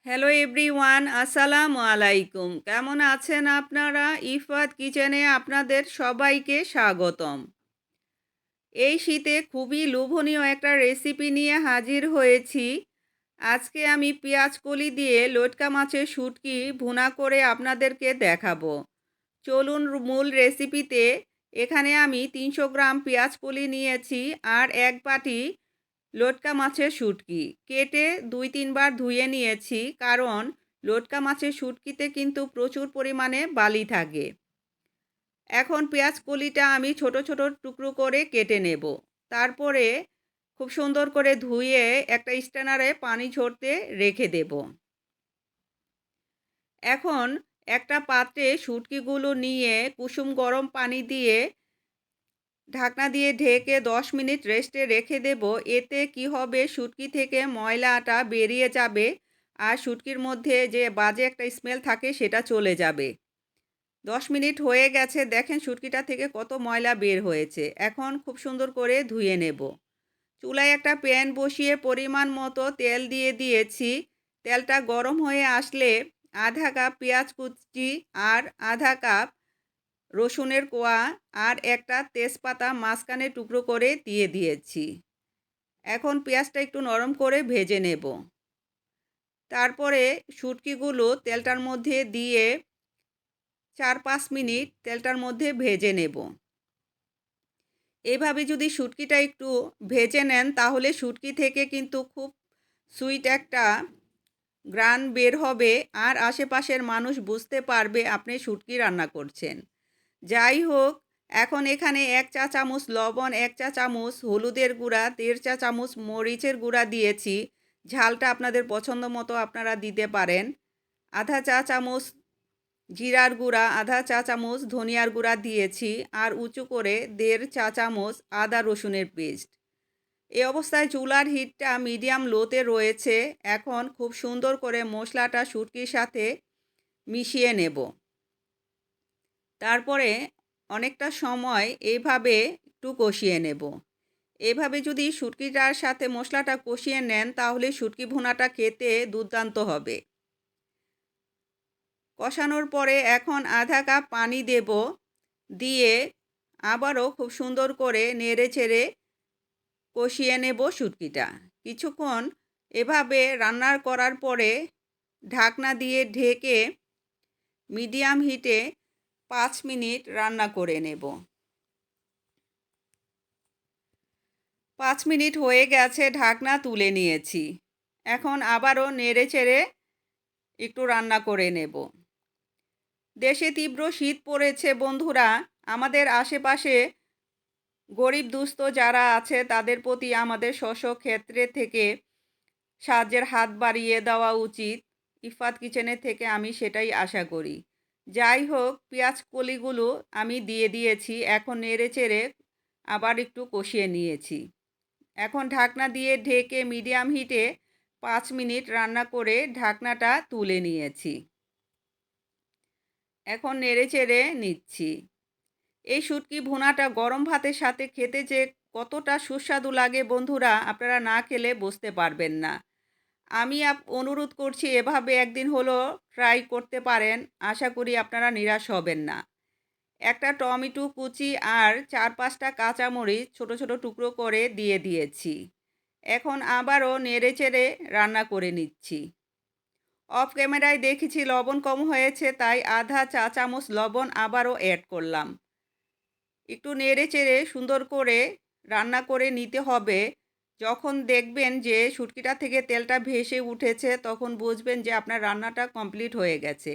Hello everyone, আসসালামু আলাইকুম। কেমন আছেন আপনারা? ইফাত কিচেনে আপনাদের সবাইকে স্বাগতম। এই শীতে খুবই লোভনীয় একটা রেসিপি নিয়ে হাজির হয়েছি। আজকে আমি পেঁয়াজ কলি দিয়ে লটকা মাছের শুটকি ভুনা করে আপনাদেরকে দেখাবো। চলুন মূল রেসিপিতে। এখানে আমি ৩০০ গ্রাম পেঁয়াজ কলি নিয়েছি আর ১ বাটি লটকা মাছের শুটকি কেটে ২-৩ বার ধুয়ে নিয়েছি, কারণ লটকা মাছের শুটকিতে কিন্তু প্রচুর পরিমাণে বালি থাকে। এখন পেঁয়াজ কলিটা আমি ছোট ছোট টুকরো করে কেটে নেব। তারপরে খুব সুন্দর করে ধুয়ে একটা স্ট্রেনারে পানি ঝরতে রেখে দেব। এখন একটা পাত্রে শুটকিগুলো নিয়ে কুসুম গরম পানি দিয়ে ঢাকনা দিয়ে ঢেকে 10 মিনিট রেস্টে রেখে দেব। এতে কি হবে, শুটকি থেকে ময়লাটা বেরিয়ে যাবে আর শুটকির মধ্যে যে বাজে একটা স্মেল থাকে সেটা চলে যাবে। 10 মিনিট হয়ে গেছে, দেখেন শুটকিটা থেকে কত ময়লা বের হয়েছে। এখন খুব সুন্দর করে ধুয়ে নেব। চুলায় একটা প্যান বসিয়ে পরিমাণ মতো তেল দিয়ে দিয়েছি। তেলটা গরম হয়ে আসলে আধা কাপ পেঁয়াজ কুচি আর আধা কাপ রসুনের কোয়া আর একটা তেজপাতা মাঝখানে টুকরো করে দিয়ে দিয়েছি। এখন পেঁয়াজটা একটু নরম করে ভেজে নেব। তারপরে শুটকিগুলো তেলটার মধ্যে দিয়ে 4-5 মিনিট তেলটার মধ্যে ভেজে নেব। এভাবে যদি শুটকিটা একটু ভেজে নেন তাহলে শুটকি থেকে কিন্তু খুব সুইট একটা ঘ্রাণ বের হবে আর আশেপাশের মানুষ বুঝতে পারবে আপনি শুটকি রান্না করছেন। যাই হোক, এখন এখানে 1 চা চামচ লবণ, 1 চা চামচ হলুদের গুঁড়া, 1.5 চা চামচ মরিচের গুঁড়া দিয়েছি। ঝালটা আপনাদের পছন্দ মতো আপনারা দিতে পারেন। আধা চা চামচ জিরার গুঁড়া, আধা চা চামচ ধনিয়ার গুঁড়া দিয়েছি আর উঁচু করে 1.5 চা চামচ আদা রসুনের পেস্ট। এই অবস্থায় চুলার হিটটা মিডিয়াম লোতে রয়েছে। এখন খুব সুন্দর করে মশলাটা শুটকির সাথে মিশিয়ে নেব। তারপরে অনেকটা সময় এইভাবে একটু কষিয়ে নেব। এভাবে যদি শুটকিটার সাথে মশলাটা কষিয়ে নেন তাহলে শুটকি ভুনাটা খেতে দুর্দান্ত হবে। কষানোর পরে এখন আধা কাপ পানি দেব, দিয়ে আবারও খুব সুন্দর করে নেড়েচেড়ে কষিয়ে নেব শুটকিটা। কিছুক্ষণ এভাবে রান্না করার পরে ঢাকনা দিয়ে ঢেকে মিডিয়াম হিটে 5 মিনিট রান্না করে নেব। 5 মিনিট হয়ে গেছে, ঢাকনা তুলে নিয়েছি। এখন আবারও নেড়েচেড়ে একটু রান্না করে নেব। দেশে তীব্র শীত পড়েছে বন্ধুরা। আমাদের আশেপাশে গরিব দুস্থ যারা আছে তাদের প্রতি আমাদের স্ব ক্ষেত্রে থেকে সাহায্যের হাত বাড়িয়ে দেওয়া উচিত। ইফাত কিচেনের থেকে আমি সেটাই আশা করি। যাই হোক, পেঁয়াজ কলিগুলো আমি দিয়ে দিয়েছি। এখন নেড়েচেড়ে আবার একটু কষিয়ে নিয়েছি। এখন ঢাকনা দিয়ে ঢেকে মিডিয়াম হিটে 5 মিনিট রান্না করে ঢাকনাটা তুলে নিয়েছি। এখন নেড়েচেড়ে নিচ্ছি। এই শুটকি ভুনাটা গরম ভাতের সাথে খেতে যে কতটা সুস্বাদু লাগে বন্ধুরা, আপনারা না খেলে বুঝতে পারবেন না। আমি অনুরোধ করছি এভাবে একদিন হলো ট্রাই করতে পারেন। আশা করি আপনারা নিরাশ হবেন না। একটা টমেটো কুচি আর 4-5টা কাঁচামরিচ ছোট ছোট টুকরো করে দিয়ে দিয়েছি। এখন আবারও নেড়েচেড়ে রান্না করে নিচ্ছি। অফ ক্যামেরায় দেখেছি লবণ কম হয়েছে, তাই আধা চা চামচ লবণ আবারও অ্যাড করলাম। একটু নেড়েচেড়ে সুন্দর করে রান্না করে নিতে হবে। যখন দেখবেন যে শুটকিটা থেকে তেলটা ভেসে উঠেছে তখন বুঝবেন যে আপনার রান্নাটা কমপ্লিট হয়ে গেছে।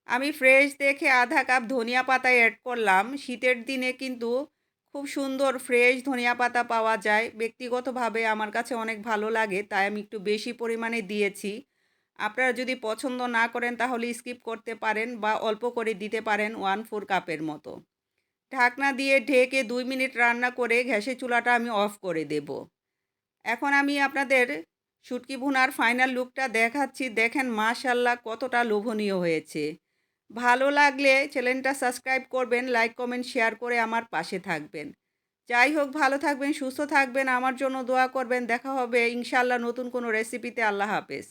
আমি ফ্রেশ দেখে আধা কাপ ধনিয়া পাতা অ্যাড করলাম। শীতের দিনে কিন্তু খুব সুন্দর ফ্রেশ ধনিয়া পাতা পাওয়া যায়। ব্যক্তিগতভাবে আমার কাছে অনেক ভালো লাগে, তাই আমি একটু বেশি পরিমাণে দিয়েছি। আপনারা যদি পছন্দ না করেন তাহলে স্কিপ করতে পারেন বা অল্প করে দিতে পারেন 1/4 কাপের মতো। ঢাকনা দিয়ে ঢেকে 2 মিনিট রান্না করে গ্যাসের চুলাটা আমি অফ করে দেব। এখন আমি আপনাদের শুটকি ভুনার ফাইনাল লুকটা দেখাচ্ছি। দেখেন মাশাআল্লাহ কতটা লোভনীয় হয়েছে। ভালো লাগলে চ্যানেলটা সাবস্ক্রাইব করবেন, লাইক কমেন্ট শেয়ার করে আমার পাশে থাকবেন। যাই হোক, ভালো থাকবেন, সুস্থ থাকবেন, আমার জন্য দোয়া করবেন। দেখা হবে ইনশাআল্লাহ নতুন কোনো রেসিপিতে। আল্লাহ হাফেজ।